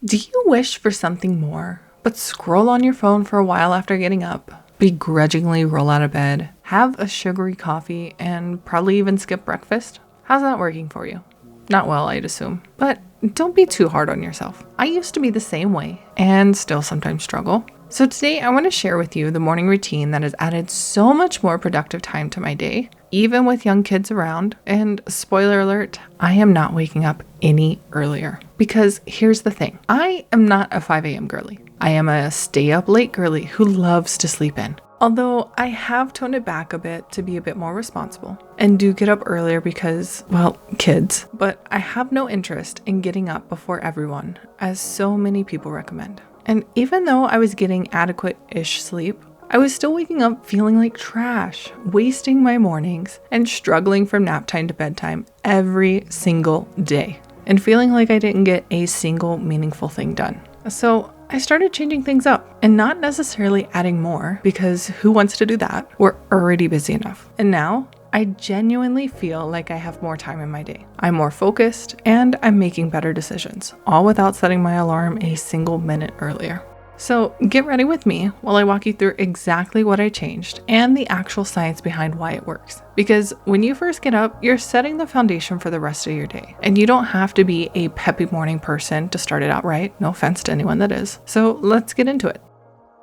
Do you wish for something more, but scroll on your phone for a while after getting up, begrudgingly roll out of bed, have a sugary coffee, and probably even skip breakfast? How's that working for you? Not well, I'd assume. But don't be too hard on yourself. I used to be the same way and still sometimes struggle. So today I want to share with you the morning routine that has added so much more productive time to my day, even with young kids around. And spoiler alert, I am not waking up any earlier. Because here's the thing, I am not a 5 a.m. girly. I am a stay up late girly who loves to sleep in. Although I have toned it back a bit to be a bit more responsible and do get up earlier because, well, kids. But I have no interest in getting up before everyone, as so many people recommend. And even though I was getting adequate-ish sleep, I was still waking up feeling like trash, wasting my mornings, and struggling from nap time to bedtime every single day, and feeling like I didn't get a single meaningful thing done. So I started changing things up and not necessarily adding more, because who wants to do that? We're already busy enough. And now I genuinely feel like I have more time in my day. I'm more focused and I'm making better decisions, all without setting my alarm a single minute earlier. So get ready with me while I walk you through exactly what I changed and the actual science behind why it works. Because when you first get up, you're setting the foundation for the rest of your day. And you don't have to be a peppy morning person to start it out right. No offense to anyone that is. So let's get into it.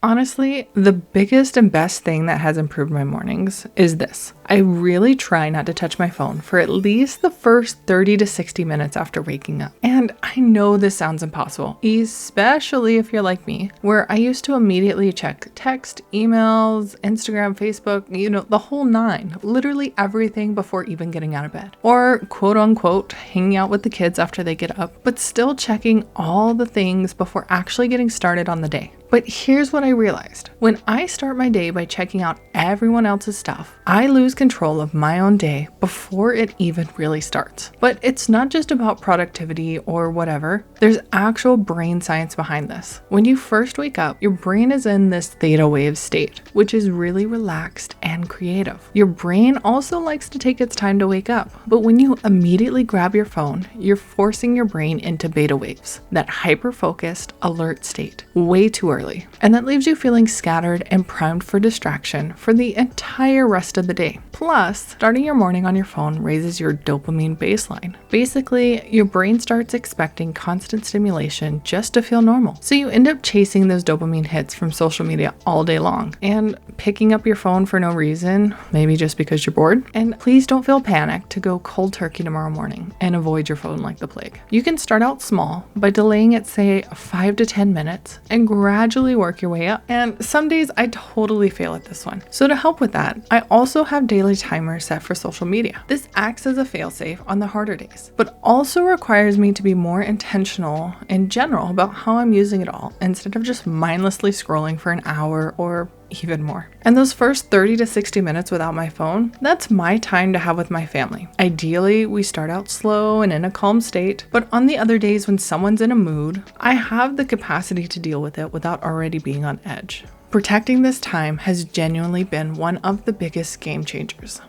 Honestly, the biggest and best thing that has improved my mornings is this. I really try not to touch my phone for at least the first 30 to 60 minutes after waking up. And I know this sounds impossible, especially if you're like me, where I used to immediately check text, emails, Instagram, Facebook, the whole nine, literally everything before even getting out of bed. Or quote unquote, hanging out with the kids after they get up, but still checking all the things before actually getting started on the day. But here's what I realized. When I start my day by checking out everyone else's stuff, I lose control of my own day before it even really starts. But it's not just about productivity or whatever. There's actual brain science behind this. When you first wake up, your brain is in this theta wave state, which is really relaxed and creative. Your brain also likes to take its time to wake up. But when you immediately grab your phone, you're forcing your brain into beta waves, that hyper-focused, alert state, way too early. And that leaves you feeling scattered and primed for distraction for the entire rest of the day. Plus, starting your morning on your phone raises your dopamine baseline. Basically, your brain starts expecting constant stimulation just to feel normal. So you end up chasing those dopamine hits from social media all day long and picking up your phone for no reason, maybe just because you're bored. And please don't feel panicked to go cold turkey tomorrow morning and avoid your phone like the plague. You can start out small by delaying it, say, 5 to 10 minutes and gradually work your way up. And some days I totally fail at this one. So to help with that, I also have daily timers set for social media. This acts as a failsafe on the harder days, but also requires me to be more intentional in general about how I'm using it all, instead of just mindlessly scrolling for an hour or even more. And those first 30 to 60 minutes without my phone, that's my time to have with my family. Ideally, we start out slow and in a calm state, but on the other days when someone's in a mood, I have the capacity to deal with it without already being on edge. Protecting this time has genuinely been one of the biggest game changers.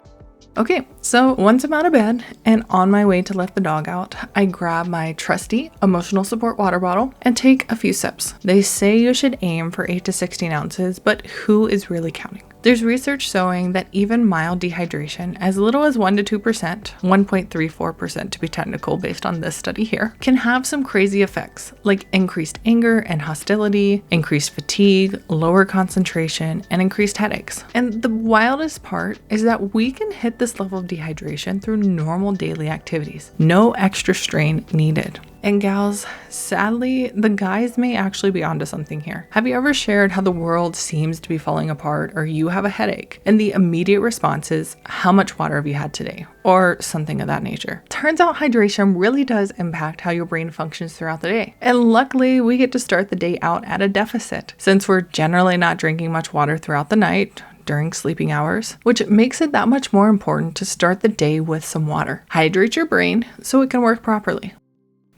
Okay, so once I'm out of bed and on my way to let the dog out, I grab my trusty emotional support water bottle and take a few sips. They say you should aim for 8 to 16 ounces, but who is really counting? There's research showing that even mild dehydration, as little as 1 to 2%, 1.34% to be technical based on this study here, can have some crazy effects like increased anger and hostility, increased fatigue, lower concentration, and increased headaches. And the wildest part is that we can hit this level of dehydration through normal daily activities. No extra strain needed. And gals, sadly, the guys may actually be onto something here. Have you ever shared how the world seems to be falling apart, or you have a headache, and the immediate response is, how much water have you had today? Or something of that nature. Turns out hydration really does impact how your brain functions throughout the day. And luckily, we get to start the day out at a deficit, since we're generally not drinking much water throughout the night, during sleeping hours, which makes it that much more important to start the day with some water. Hydrate your brain so it can work properly.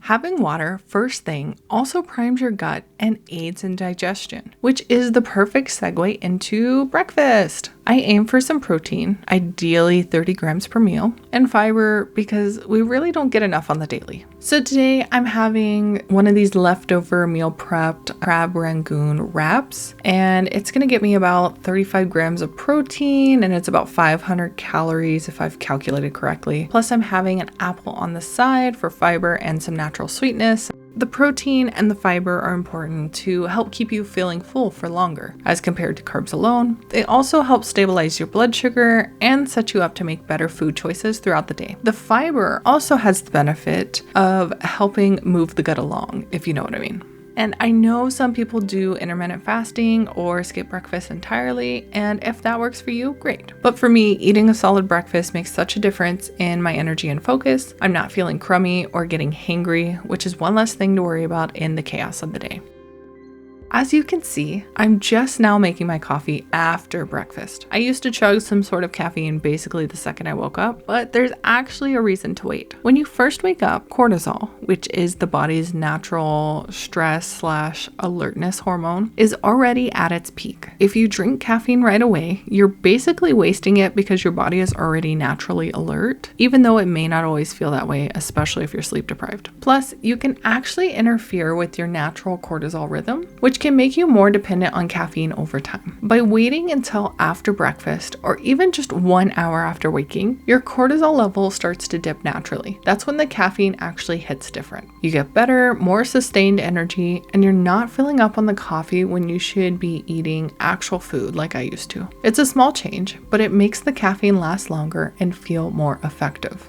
Having water first thing also primes your gut and aids in digestion, which is the perfect segue into breakfast. I aim for some protein, ideally 30 grams per meal, and fiber because we really don't get enough on the daily. So today I'm having one of these leftover meal prepped crab rangoon wraps, and it's gonna get me about 35 grams of protein, and it's about 500 calories if I've calculated correctly. Plus I'm having an apple on the side for fiber and some natural sweetness. The protein and the fiber are important to help keep you feeling full for longer as compared to carbs alone. They also help stabilize your blood sugar and set you up to make better food choices throughout the day. The fiber also has the benefit of helping move the gut along, if you know what I mean. And I know some people do intermittent fasting or skip breakfast entirely, and if that works for you, great. But for me, eating a solid breakfast makes such a difference in my energy and focus. I'm not feeling crummy or getting hangry, which is one less thing to worry about in the chaos of the day. As you can see, I'm just now making my coffee after breakfast. I used to chug some sort of caffeine basically the second I woke up, but there's actually a reason to wait. When you first wake up, cortisol, which is the body's natural stress/alertness hormone, is already at its peak. If you drink caffeine right away, you're basically wasting it because your body is already naturally alert, even though it may not always feel that way, especially if you're sleep deprived. Plus, you can actually interfere with your natural cortisol rhythm, which can make you more dependent on caffeine over time. By waiting until after breakfast or even just 1 hour after waking, your cortisol level starts to dip naturally. That's when the caffeine actually hits different. You get better, more sustained energy, and you're not filling up on the coffee when you should be eating actual food like I used to. It's a small change, but it makes the caffeine last longer and feel more effective.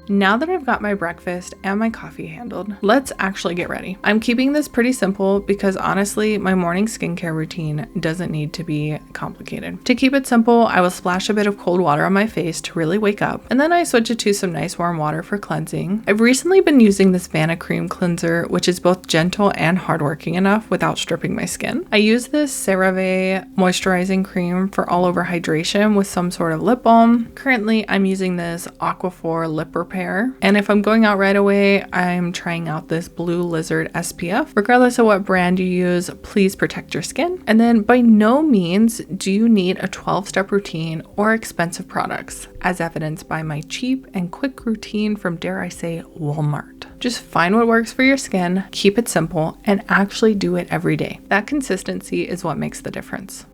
Now that I've got my breakfast and my coffee handled, let's actually get ready. I'm keeping this pretty simple because honestly, my morning skincare routine doesn't need to be complicated. To keep it simple, I will splash a bit of cold water on my face to really wake up, and then I switch it to some nice warm water for cleansing. I've recently been using this Vanna Cream cleanser, which is both gentle and hardworking enough without stripping my skin. I use this CeraVe moisturizing cream for all over hydration with some sort of lip balm. Currently, I'm using this Aquaphor lip repair. And if I'm going out right away, I'm trying out this Blue Lizard SPF. Regardless of what brand you use, please protect your skin. And then by no means do you need a 12-step routine or expensive products, as evidenced by my cheap and quick routine from, dare I say, Walmart. Just find what works for your skin, keep it simple, and actually do it every day. That consistency is what makes the difference.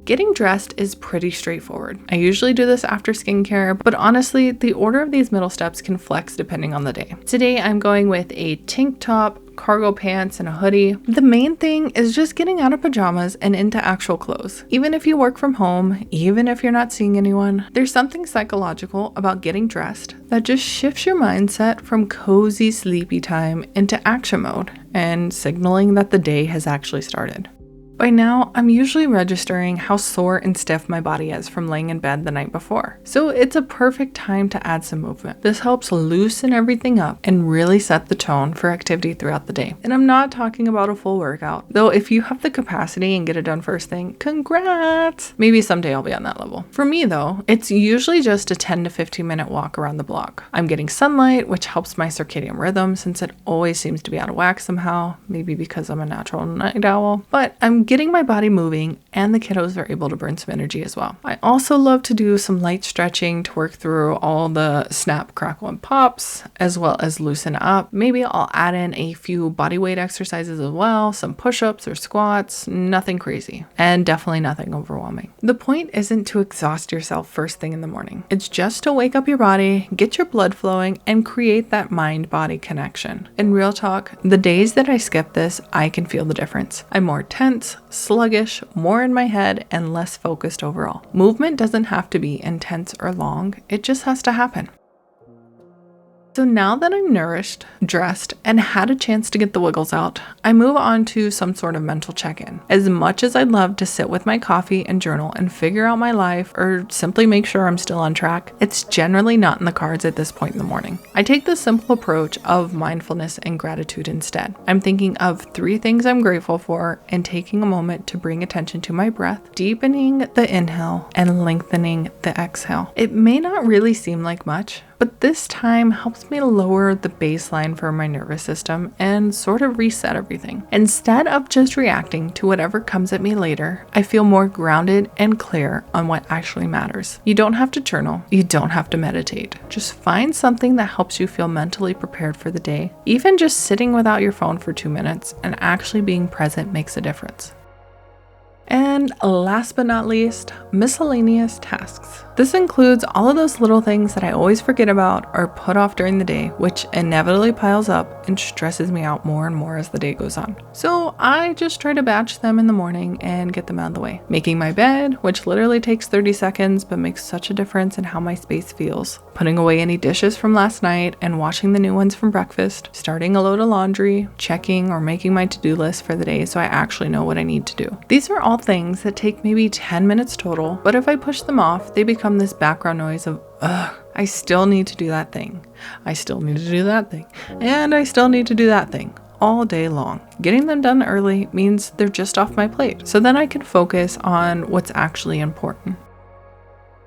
Getting dressed is pretty straightforward. I usually do this after skincare, but honestly, the order of these middle steps can flex depending on the day. Today, I'm going with a tank top, cargo pants, and a hoodie. The main thing is just getting out of pajamas and into actual clothes. Even if you work from home, even if you're not seeing anyone, there's something psychological about getting dressed that just shifts your mindset from cozy sleepy time into action mode and signaling that the day has actually started. By now, I'm usually registering how sore and stiff my body is from laying in bed the night before. So it's a perfect time to add some movement. This helps loosen everything up and really set the tone for activity throughout the day. And I'm not talking about a full workout, though if you have the capacity and get it done first thing, congrats! Maybe someday I'll be on that level. For me though, it's usually just a 10 to 15 minute walk around the block. I'm getting sunlight, which helps my circadian rhythm since it always seems to be out of whack somehow, maybe because I'm a natural night owl, but I'm getting my body moving and the kiddos are able to burn some energy as well. I also love to do some light stretching to work through all the snap, crackle, and pops, as well as loosen up. Maybe I'll add in a few body weight exercises as well, some push-ups or squats, nothing crazy, and definitely nothing overwhelming. The point isn't to exhaust yourself first thing in the morning. It's just to wake up your body, get your blood flowing, and create that mind-body connection. In real talk, the days that I skip this, I can feel the difference. I'm more tense, sluggish, more in my head, and less focused overall. Movement doesn't have to be intense or long, it just has to happen. So now that I'm nourished, dressed, and had a chance to get the wiggles out, I move on to some sort of mental check-in. As much as I'd love to sit with my coffee and journal and figure out my life or simply make sure I'm still on track, it's generally not in the cards at this point in the morning. I take the simple approach of mindfulness and gratitude instead. I'm thinking of 3 things I'm grateful for and taking a moment to bring attention to my breath, deepening the inhale and lengthening the exhale. It may not really seem like much, but this time helps me lower the baseline for my nervous system and sort of reset everything. Instead of just reacting to whatever comes at me later, I feel more grounded and clear on what actually matters. You don't have to journal, you don't have to meditate. Just find something that helps you feel mentally prepared for the day. Even just sitting without your phone for 2 minutes and actually being present makes a difference. And last but not least, miscellaneous tasks. This includes all of those little things that I always forget about or put off during the day, which inevitably piles up and stresses me out more and more as the day goes on. So I just try to batch them in the morning and get them out of the way. Making my bed, which literally takes 30 seconds but makes such a difference in how my space feels. Putting away any dishes from last night and washing the new ones from breakfast. Starting a load of laundry, checking or making my to-do list for the day so I actually know what I need to do. These are all things that take maybe 10 minutes total, but if I push them off, they become this background noise of, I still need to do that thing. I still need to do that thing. And I still need to do that thing all day long. Getting them done early means they're just off my plate, so then I can focus on what's actually important.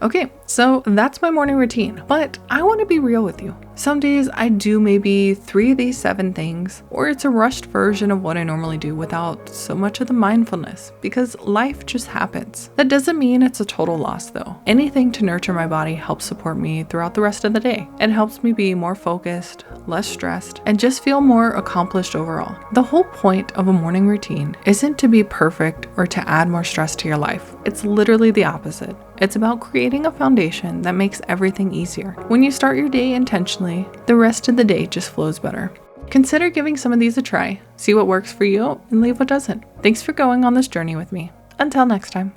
Okay, so that's my morning routine, but I want to be real with you. Some days I do maybe 3 of these 7 things, or it's a rushed version of what I normally do without so much of the mindfulness, because life just happens. That doesn't mean it's a total loss though. Anything to nurture my body helps support me throughout the rest of the day. It helps me be more focused, less stressed, and just feel more accomplished overall. The whole point of a morning routine isn't to be perfect or to add more stress to your life. It's literally the opposite. It's about creating a foundation that makes everything easier. When you start your day intentionally, the rest of the day just flows better. Consider giving some of these a try. See what works for you and leave what doesn't. Thanks for going on this journey with me. Until next time.